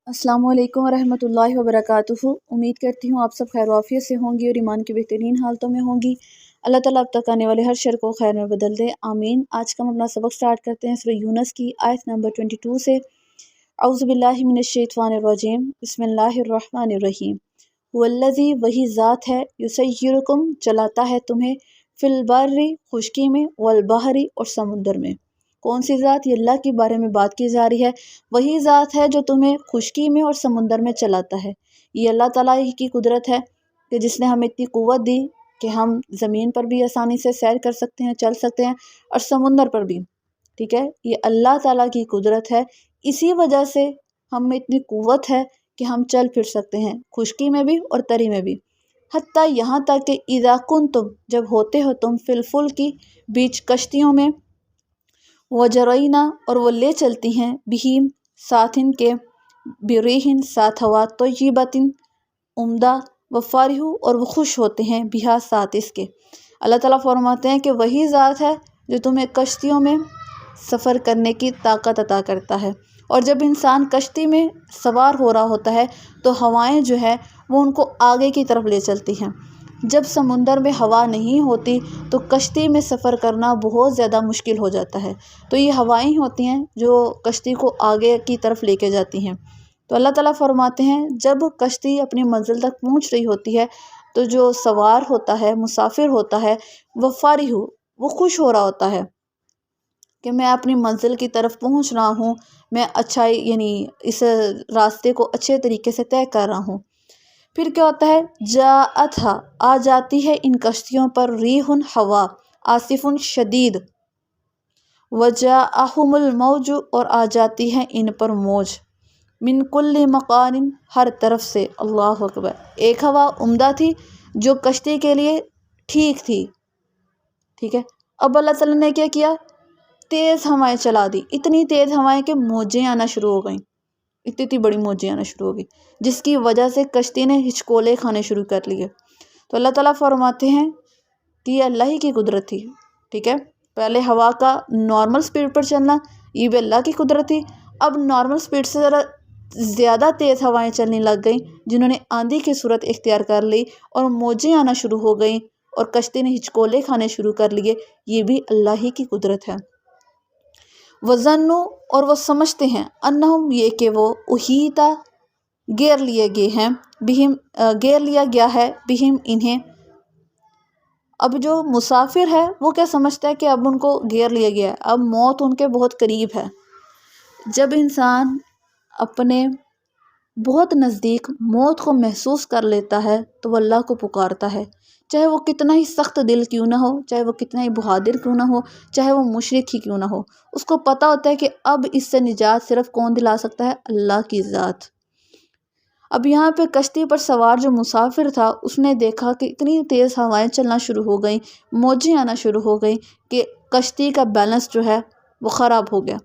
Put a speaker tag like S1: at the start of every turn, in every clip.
S1: अस्सलाम वालेकुम रहमतुल्लाहि व बरकातुहू। उम्मीद करती हूँ आप सब खैर वाफियत से होंगी और ईमान की बेहतरीन हालतों में होंगी। अल्लाह ताला अब तक आने वाले हर शर को खैर में बदल दे, आमीन। आज का हम अपना सबक स्टार्ट करते हैं सूरह यूनुस की आयत नंबर 22 से। औज़ु बिल्लाहि मिनश शैतानिर रजीम, बिस्मिल्लाहिर रहमानिर रहीम। हुवल्लज़ी, वही ज़ात है, युसय्यिरुकुम, चलाता है तुम्हें, फिल बर्रि, खुशकी में, वल बहरी, और समुद्र में। कौन सी ज़ात? ये अल्लाह के बारे में बात की जा रही है। वही ज़ात है जो तुम्हें खुशकी में और समुद्र में चलाता है। ये अल्लाह ताला ही की कुदरत है कि जिसने हमें इतनी क़ुव्वत दी कि हम ज़मीन पर भी आसानी से सैर कर सकते हैं, चल सकते हैं, और समुद्र पर भी। ठीक है, ये अल्लाह ताला की कुदरत है। इसी वजह से हम में इतनी क़ुव्वत है कि हम चल फिर सकते हैं, खुशकी में भी और तरी में भी। हत्ता, यहाँ तक कि इज़ा कुंतुम, जब होते हो तुम, फिल फुल्की, बीच कश्तियों में, वजरईना, और वो ले चलती हैं, बिहीम, साथ इनके, बिरीहिन, साथ हवा, तय्यिबतिन, उम्दा, व फारिहू, और वो खुश होते हैं, बिहा, साथ इसके। अल्लाह ताला फरमाते हैं कि वही ज़ात है जो तुम्हें कश्तियों में सफ़र करने की ताकत अता करता है। और जब इंसान कश्ती में सवार हो रहा होता है तो हवाएं जो है वो उनको आगे की तरफ ले चलती हैं। जब समुंदर में हवा नहीं होती तो कश्ती में सफ़र करना बहुत ज़्यादा मुश्किल हो जाता है। तो ये हवाएं होती हैं जो कश्ती को आगे की तरफ लेके जाती हैं। तो अल्लाह ताला फरमाते हैं जब कश्ती अपनी मंजिल तक पहुंच रही होती है तो जो सवार होता है, मुसाफिर होता है, वह फारिहू, वो खुश हो रहा होता है कि मैं अपनी मंजिल की तरफ पहुंच रहा हूँ, मैं अच्छा यानी इस रास्ते को अच्छे तरीके से तय कर रहा हूँ। फिर क्या होता है? जाअतहा, आ जाती है इन कश्तियों पर, रीहुन, हवा, आसिफुन, शदीद, वजाअहुमुल मौज, और आ जाती है इन पर मौज, मिन कुल्ली मकानिन, हर तरफ से। अल्लाह अकबर। एक हवा उम्दा थी जो कश्ती के लिए ठीक थी। ठीक है, अब अल्लाह ताला ने क्या किया? तेज़ हवाएं चला दी, इतनी तेज़ हवाएं कि मौजें आना शुरू हो गई, इतनी बड़ी मौजें आना शुरू हो गई, जिसकी वजह से कश्ती ने हिचकोले खाने शुरू कर लिए। तो अल्लाह ताला फरमाते हैं कि ये अल्लाह ही की कुदरत थी। ठीक है, पहले हवा का नॉर्मल स्पीड पर चलना, ये भी अल्लाह की कुदरत थी। अब नॉर्मल स्पीड से ज़रा ज़्यादा तेज़ हवाएं चलने लग गई, जिन्होंने आंधी की सूरत इख्तियार कर ली, और मौजें आना शुरू हो गई, और कश्ती ने हिचकोले खाने शुरू कर लिए। ये भी अल्लाह ही की कुदरत है। वज़न्नु, और वो समझते हैं, अन्नहुम, ये कि वो, उहीता, घेर लिए गए हैं, बिहिम, घेर लिया गया है, बिहिम, इन्हें। अब जो मुसाफिर है वो क्या समझता है कि अब उनको घेर लिया गया है, अब मौत उनके बहुत करीब है। जब इंसान अपने बहुत नज़दीक मौत को महसूस कर लेता है तो वह अल्लाह को पुकारता है, चाहे वो कितना ही सख्त दिल क्यों ना हो, चाहे वो कितना ही बहादुर क्यों ना हो, चाहे वो मुशरिक ही क्यों ना हो। उसको पता होता है कि अब इससे निजात सिर्फ कौन दिला सकता है? अल्लाह की ज़ात। अब यहाँ पे कश्ती पर सवार जो मुसाफिर था उसने देखा कि इतनी तेज़ हवाएं चलना शुरू हो गई, मौजें आना शुरू हो गई कि कश्ती का बैलेंस जो है वो ख़राब हो गया,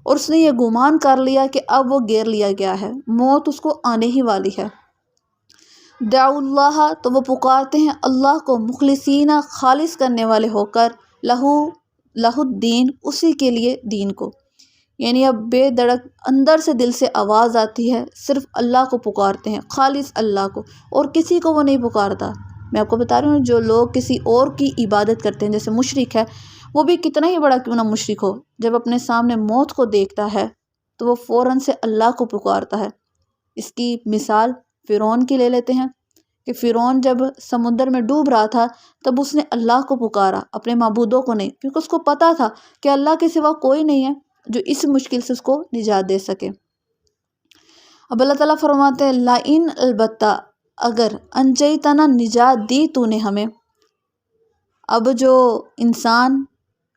S1: और उसने ये गुमान कर लिया कि अब वो घेर लिया गया है, मौत उसको आने ही वाली है। दाउल्लाह, तो वो पुकारते हैं अल्लाह को, मुखलिसीना, खालिस करने वाले होकर, लहुद्दीन, उसी के लिए दीन को। यानी अब बेधड़क अंदर से दिल से आवाज़ आती है, सिर्फ अल्लाह को पुकारते हैं, खालिस अल्लाह को, और किसी को वो नहीं पुकारता। मैं आपको बता रही हूँ, जो लोग किसी और की इबादत करते हैं, जैसे मुशरिक है, वो भी कितना ही बड़ा क्यों ना मुशरिक हो, जब अपने सामने मौत को देखता है तो वो फ़ौरन से अल्लाह को पुकारता है। इसकी मिसाल फ़िरौन की ले लेते हैं कि फ़िरौन जब समुद्र में डूब रहा था तब उसने अल्लाह को पुकारा, अपने माबूदों को नहीं, क्योंकि उसको पता था कि अल्लाह के सिवा कोई नहीं है जो इस मुश्किल से उसको निजात दे सके। अब अल्लाह ताला फरमाते हैं, लाइन, अलबत्ता, अगर, अंजैतना, निजात दी तूने हमें। अब जो इंसान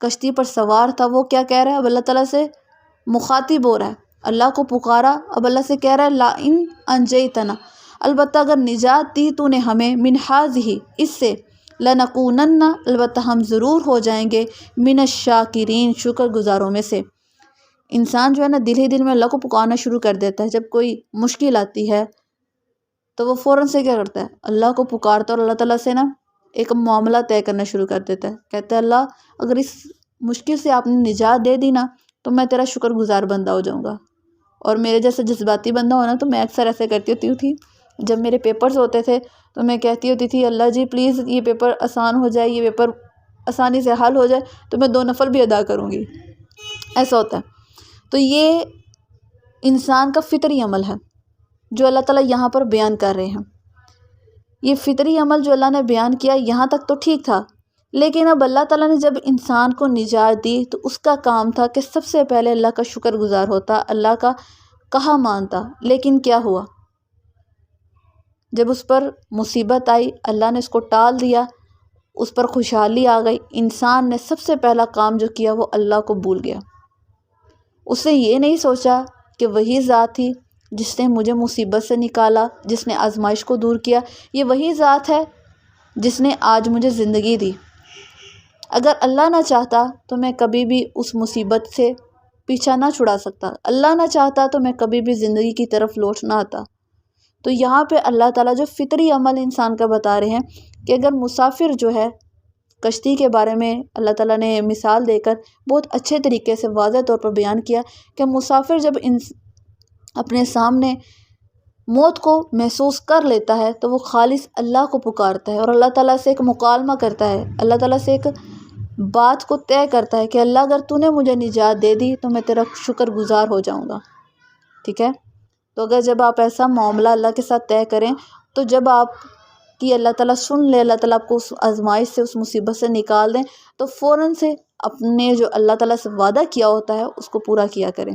S1: कश्ती पर सवार था वो क्या कह रहा है? अब अल्लाह ताला से मुखातिब हो रहा है, अल्लाह को पुकारा, अब अल्लाह से कह रहा है, लाइन अंजैतना, अलबत्ता अगर निजात दी तूने हमें, मिन हाज़िही, इससे, लनकूनन्ना, अलबत्ता हम ज़रूर हो जाएंगे, मिनश शाकिरीन, शुक्रगुज़ारों में से। इंसान जो है ना, दिल ही दिल में अल्लाह को पुकारना शुरू कर देता है। जब कोई मुश्किल आती है तो वो फ़ौरन से क्या करता है? अल्लाह को पुकारता है, और अल्लाह ताला से ना एक मामला तय करना शुरू कर देता है। कहता है, अल्लाह अगर इस मुश्किल से आपने निजात दे दी ना तो मैं तेरा शुक्रगुज़ार बंदा हो जाऊँगा। اور میرے جیسا جذباتی بندہ ہونا تو میں اکثر ایسے کرتی ہوتی تھی، جب میرے پیپرز ہوتے تھے تو میں کہتی ہوتی تھی اللہ جی پلیز یہ پیپر آسان ہو جائے، یہ پیپر آسانی سے حل ہو جائے تو میں 2 نفل بھی ادا کروں گی، ایسا ہوتا ہے۔ تو یہ انسان کا فطری عمل ہے جو اللہ تعالیٰ یہاں پر بیان کر رہے ہیں۔ یہ فطری عمل جو اللہ نے بیان کیا یہاں تک تو ٹھیک تھا، لیکن اب اللہ تعالیٰ نے جب انسان کو نجات دی تو اس کا کام تھا کہ سب سے پہلے اللہ کا شکر گزار ہوتا، اللہ کا کہا مانتا۔ لیکن کیا ہوا؟ جب اس پر مصیبت آئی اللہ نے اس کو ٹال دیا، اس پر خوشحالی آ گئی، انسان نے سب سے پہلا کام جو کیا وہ اللہ کو بھول گیا۔ اس نے یہ نہیں سوچا کہ وہی ذات تھی جس نے مجھے مصیبت سے نکالا، جس نے آزمائش کو دور کیا، یہ وہی ذات ہے جس نے آج مجھے زندگی دی۔ اگر اللہ نہ چاہتا تو میں کبھی بھی اس مصیبت سے پیچھا نہ چھڑا سکتا، اللہ نہ چاہتا تو میں کبھی بھی زندگی کی طرف لوٹ نہ آتا۔ تو یہاں پہ اللہ تعالیٰ جو فطری عمل انسان کا بتا رہے ہیں کہ اگر مسافر جو ہے، کشتی کے بارے میں اللہ تعالیٰ نے مثال دے کر بہت اچھے طریقے سے واضح طور پر بیان کیا کہ مسافر جب اپنے سامنے موت کو محسوس کر لیتا ہے تو وہ خالص اللہ کو پکارتا ہے اور اللہ تعالیٰ سے ایک مکالمہ کرتا ہے، اللہ تعالیٰ سے ایک بات کو طے کرتا ہے کہ اللہ اگر تو نے مجھے نجات دے دی تو میں تیرا شکر گزار ہو جاؤں گا، ٹھیک ہے۔ تو اگر جب آپ ایسا معاملہ اللہ کے ساتھ طے کریں تو جب آپ کی اللہ تعالیٰ سن لے، اللہ تعالیٰ آپ کو اس آزمائش سے، اس مصیبت سے نکال دیں، تو فوراً سے اپنے جو اللہ تعالیٰ سے وعدہ کیا ہوتا ہے اس کو پورا کیا کریں۔